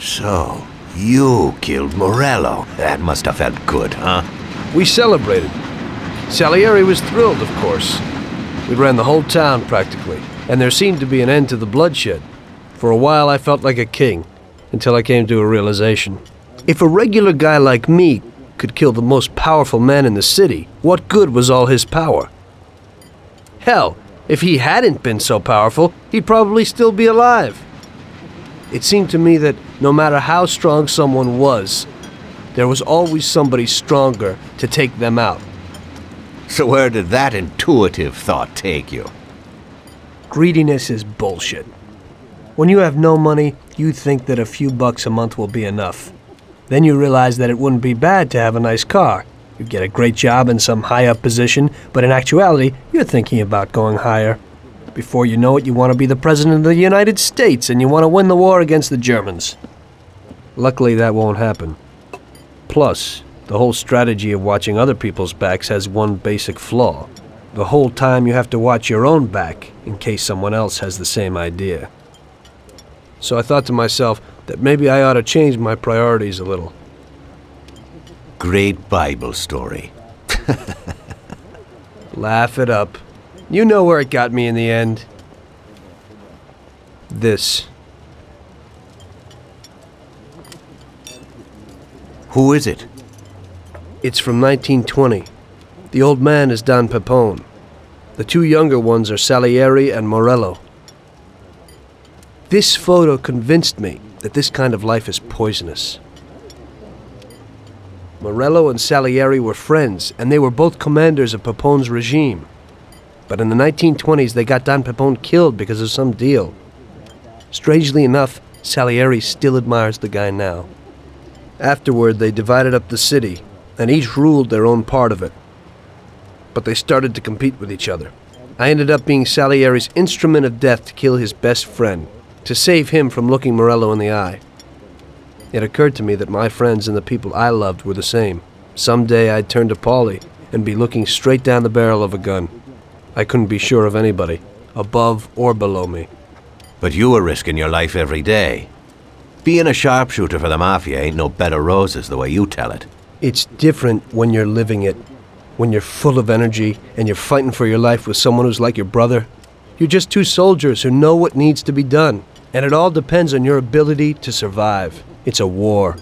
So, you killed Morello. That must have felt good, huh? We celebrated. Salieri was thrilled, of course. We ran the whole town, practically, and there seemed to be an end to the bloodshed. For a while, I felt like a king, until I came to a realization. If a regular guy like me could kill the most powerful man in the city, what good was all his power? Hell, if he hadn't been so powerful, he'd probably still be alive. It seemed to me that no matter how strong someone was, there was always somebody stronger to take them out. So where did that intuitive thought take you? Greediness is bullshit. When you have no money, you think that a few bucks a month will be enough. Then you realize that it wouldn't be bad to have a nice car. You get a great job in some high-up position, but in actuality, you're thinking about going higher. Before you know it, you want to be the President of the United States, and you want to win the war against the Germans. Luckily, that won't happen. Plus, the whole strategy of watching other people's backs has one basic flaw. The whole time you have to watch your own back, in case someone else has the same idea. So I thought to myself that maybe I ought to change my priorities a little. Great Bible story. Laugh it up. You know where it got me in the end. This. Who is it? It's from 1920. The old man is Don Pepone. The two younger ones are Salieri and Morello. This photo convinced me that this kind of life is poisonous. Morello and Salieri were friends, and they were both commanders of Pepone's regime. But in the 1920s, they got Don Pepone killed because of some deal. Strangely enough, Salieri still admires the guy now. Afterward, they divided up the city, and each ruled their own part of it. But they started to compete with each other. I ended up being Salieri's instrument of death to kill his best friend, to save him from looking Morello in the eye. It occurred to me that my friends and the people I loved were the same. Someday I'd turn to Paulie and be looking straight down the barrel of a gun. I couldn't be sure of anybody, above or below me. But you were risking your life every day. Being a sharpshooter for the Mafia ain't no bed of roses the way you tell it. It's different when you're living it. When you're full of energy and you're fighting for your life with someone who's like your brother. You're just two soldiers who know what needs to be done. And it all depends on your ability to survive. It's a war.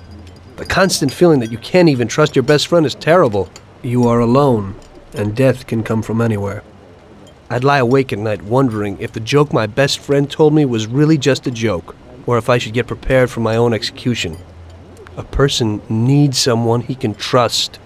The constant feeling that you can't even trust your best friend is terrible. You are alone, and death can come from anywhere. I'd lie awake at night wondering if the joke my best friend told me was really just a joke, or if I should get prepared for my own execution. A person needs someone he can trust.